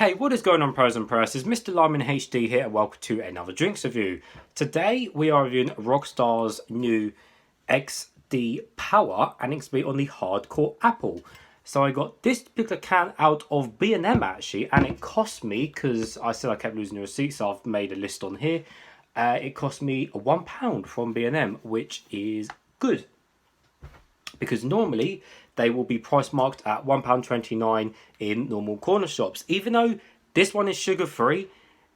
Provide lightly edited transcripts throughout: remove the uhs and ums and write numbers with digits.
Hey, what is going on, pros and presses? Mr. Lyman HD here, and welcome to another drinks review. Today we are reviewing Rockstar's new XDPower, and it's be on the hardcore apple. So I got this particular can out of B&M actually, and it cost me, because I said I kept losing the receipts, so I've made a list on here. It cost me £1 from B&M, which is good, because normally they will be price marked at £1.29 in normal corner shops. Even though this one is sugar free,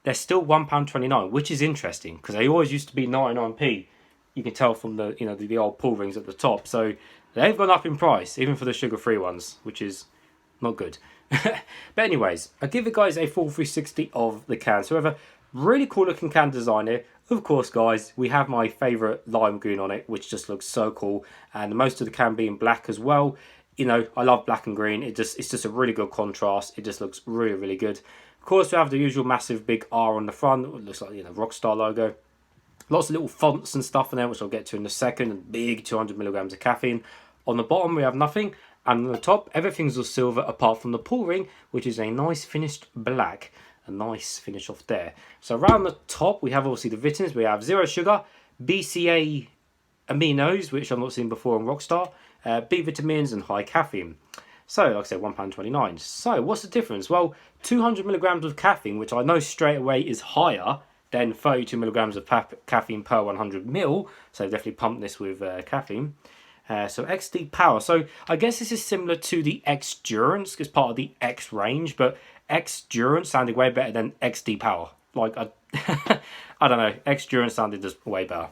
they're still £1.29, which is interesting because they always used to be 99p. You can tell from the the old pull rings at the top. So they've gone up in price, even for the sugar free ones, which is not good. But anyways, I'll give you guys a full 360 of the can. So we have a really cool looking can design here. Of course, guys, we have my favourite lime green on it, which just looks so cool. And most of the can being black as well. You know, I love black and green. It's just a really good contrast. It just looks really, really good. Of course, we have the usual massive big R on the front. It looks like, Rockstar logo. Lots of little fonts and stuff in there, which I'll get to in a second. And big 200 milligrams of caffeine. On the bottom, we have nothing. And on the top, everything's all silver apart from the pull ring, which is a nice finished black. A nice finish off there. So around the top, we have obviously the vitamins. We have zero sugar, BCA aminos, which I've not seen before on Rockstar, B vitamins, and high caffeine. So, like I said, £1.29. So, what's the difference? Well, 200 milligrams of caffeine, which I know straight away is higher than 32 milligrams of caffeine per 100 ml. So, definitely pump this with caffeine. So XDPower. So I guess this is similar to the X-Durance. It's part of the X range, but X-Durance sounded way better than XDPower. Like, I don't know. X-Durance sounded just way better.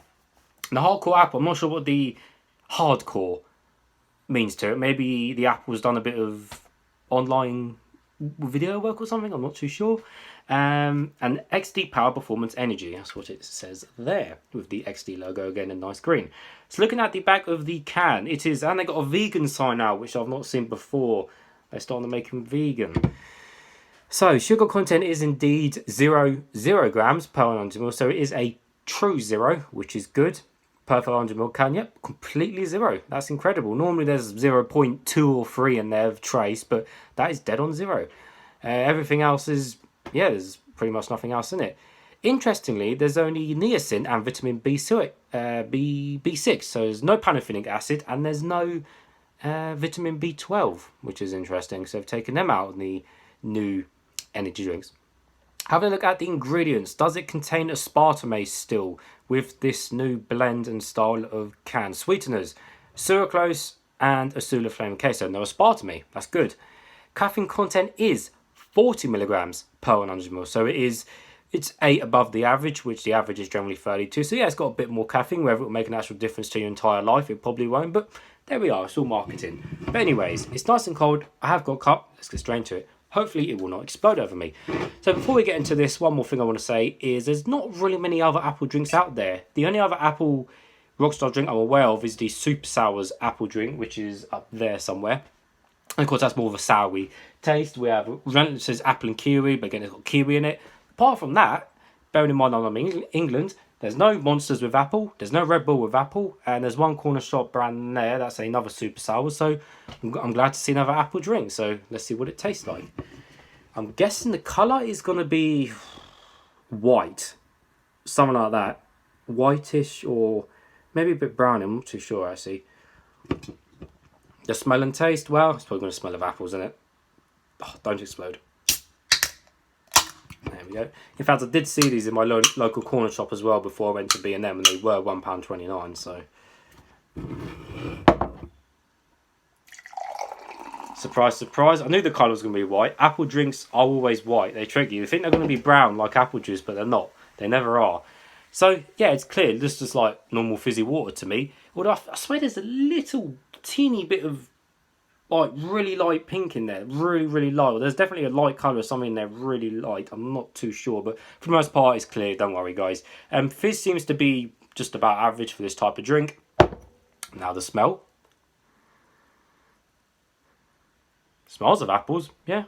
And the hardcore apple, I'm not sure what the hardcore means to it. Maybe the apple's done a bit of online video work or something. I'm not too sure. And XDPower Performance Energy. That's what it says there, with the XD logo again in nice green. So looking at the back of the can, it is, and they got a vegan sign out, which I've not seen before. They're starting to make them vegan. So sugar content is indeed 0 grams per 100 ml. So it is a true zero, which is good. Per 100 ml can, yep, completely zero. That's incredible. Normally there's 0.2 or 3 in there of trace, but that is dead on zero. Everything else is, yeah, there's pretty much nothing else in it. Interestingly, there's only niacin and vitamin B6, so there's no pantothenic acid, and there's no vitamin B12, which is interesting. So they've taken them out in the new energy drinks. Having a look at the ingredients, does it contain aspartame still with this new blend and style of can? Sweeteners, sucralose and acetylflamin K, so no aspartame, that's good. Caffeine content is 40 milligrams per 100 ml, so it's 8 above the average, which the average is generally 32. So yeah, it's got a bit more caffeine. Whether it will make an actual difference to your entire life, it probably won't, but there we are, it's all marketing. But anyways, it's nice and cold. I have got a cup, let's get straight into it. Hopefully it will not explode over me. So before we get into this, one more thing I want to say is there's not really many other apple drinks out there. The only other apple Rockstar drink I'm aware of is the Super Sours apple drink, which is up there somewhere. And of course, that's more of a soury taste. We have, it says apple and kiwi, but again, it's got kiwi in it. Apart from that, bearing in mind I'm in England, there's no Monsters with apple, there's no Red Bull with apple, and there's one corner shop brand there, that's another Super Sour. So I'm glad to see another apple drink. So let's see what it tastes like. I'm guessing the colour is going to be white. Something like that. Whitish or maybe a bit brown, I'm not too sure actually. The smell and taste, well, it's probably going to smell of apples, isn't it? Oh, don't explode. There we go. In fact, I did see these in my local corner shop as well before I went to B&M, and they were £1.29, so. Surprise, surprise. I knew the colour was going to be white. Apple drinks are always white. They trick you. You think they're going to be brown like apple juice, but they're not. They never are. So, yeah, it's clear. This is just like normal fizzy water to me. Although I swear there's a little teeny bit of like really light pink in there, really, really light. Well, there's definitely a light colour or something in there, really light. I'm not too sure, but for the most part, it's clear. Don't worry, guys. Fizz seems to be just about average for this type of drink. Now the smell. Smells of apples, yeah.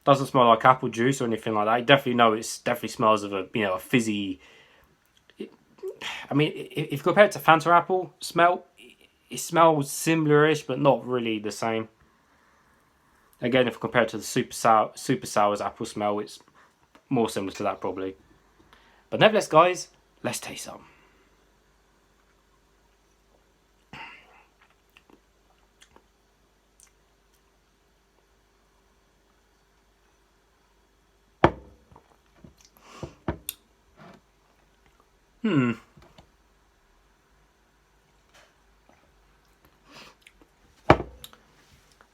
Doesn't smell like apple juice or anything like that. You definitely know it definitely smells of a fizzy. I mean, if you compare it to Fanta apple smell, it smells similar-ish, but not really the same. Again, if I compare it to the super sour's apple smell, it's more similar to that probably. But nevertheless, guys, let's taste some.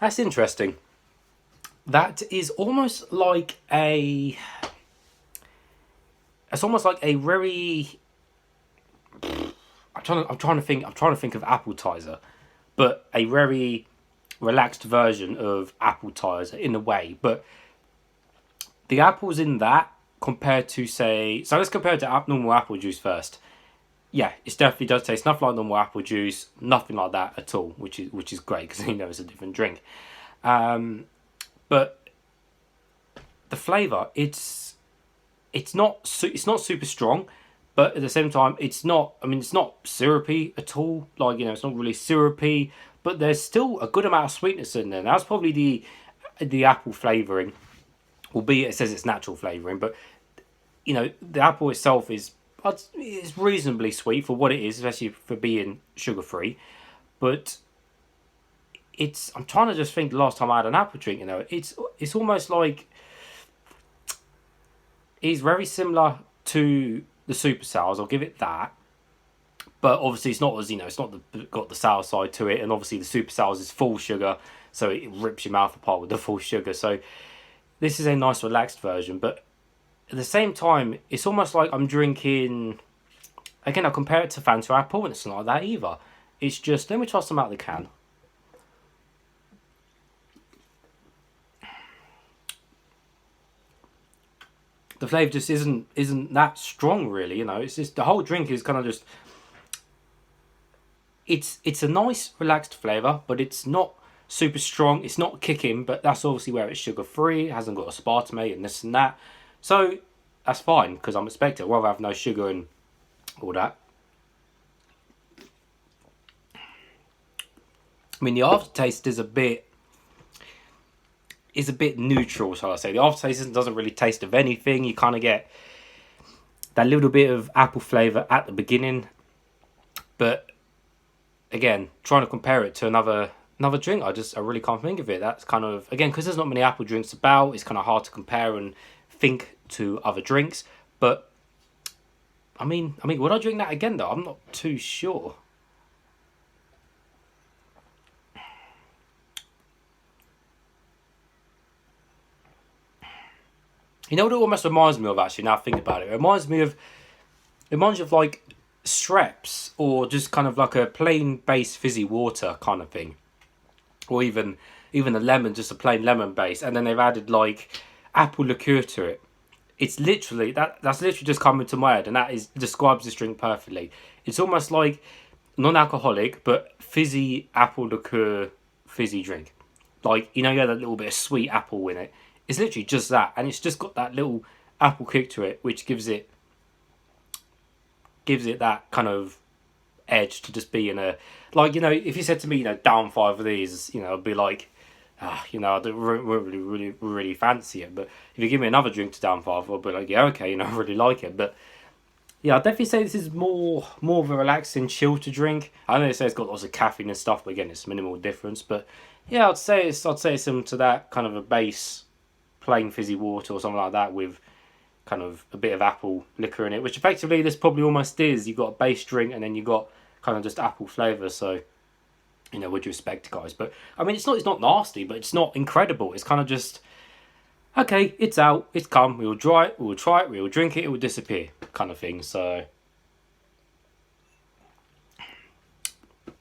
That's interesting. That is almost like a... It's almost like a very... I'm trying to think of appetizer, but a very relaxed version of appetizer in a way. But the apples in that compared to, say... So let's compare it to normal apple juice first. Yeah, it definitely does taste nothing like normal apple juice, nothing like that at all, which is great because it's a different drink. But the flavour, it's not super strong, but at the same time, it's not syrupy at all. Like, it's not really syrupy, but there's still a good amount of sweetness in there. That's probably the apple flavouring, albeit it says it's natural flavouring, but the apple itself is reasonably sweet for what it is, especially for being sugar-free. But I'm trying to just think the last time I had an apple drink, it's almost like it's very similar to the super sours. I'll give it that. But obviously it's not as, it's not got the sour side to it, and obviously the super sours is full sugar, so it rips your mouth apart with the full sugar. So this is a nice relaxed version, but at the same time, it's almost like I'm drinking... Again, I'll compare it to Fanta Apple, and it's not like that either. It's just... Let me try some out of the can. The flavour just isn't that strong, really. It's just... The whole drink is kind of just... It's a nice, relaxed flavour, but it's not super strong. It's not kicking, but that's obviously where it's sugar-free. It hasn't got aspartame and this and that. So that's fine, because I'm expecting I'd rather have no sugar and all that. I mean, the aftertaste is a bit neutral, shall I say. The aftertaste doesn't really taste of anything. You kind of get that little bit of apple flavour at the beginning. But again, trying to compare it to another drink, I really can't think of it. That's kind of, again, because there's not many apple drinks about, it's kind of hard to compare and think to other drinks. But I mean, would I drink that again though? I'm not too sure. You know what it almost reminds me of, actually, now I think about it? It reminds me of like Streps, or just kind of like a plain base fizzy water kind of thing. Or even a lemon, just a plain lemon base, and then they've added like apple liqueur to it. It's literally that's literally just coming to my head, and describes this drink perfectly. It's almost like non-alcoholic but fizzy apple liqueur fizzy drink. Like, you have that little bit of sweet apple in it. It's literally just that, and it's just got that little apple kick to it, which gives it that kind of edge to just be in a, like, if you said to me, down 5 of these, I'd be like, I don't really fancy it. But if you give me another drink to down 5, I'll be like, yeah, okay, I really like it. But yeah, I'd definitely say this is more of a relaxing, chill to drink. I know they say it's got lots of caffeine and stuff, but again, it's minimal difference. But yeah, I'd say it's similar to that, kind of a base plain fizzy water or something like that with kind of a bit of apple liquor in it, which effectively this probably almost is. You've got a base drink and then you've got kind of just apple flavour. So, with respect, guys. But I mean, it's not nasty, but it's not incredible. It's kind of just, okay, it's out, it's come, we will try it, we will drink it, it will disappear, kind of thing. So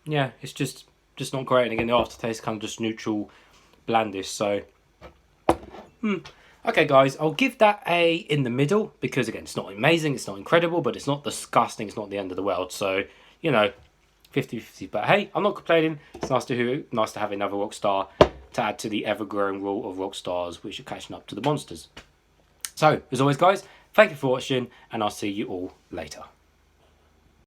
yeah, it's just not great. And again, the aftertaste kind of just neutral, blandish. So okay, guys, I'll give that a in the middle, because again, it's not amazing, it's not incredible, but it's not disgusting, it's not the end of the world. So 50-50, but hey, I'm not complaining. It's nice to have another Rockstar to add to the ever-growing rule of Rockstars, which are catching up to the monsters. So, as always, guys, thank you for watching, and I'll see you all later.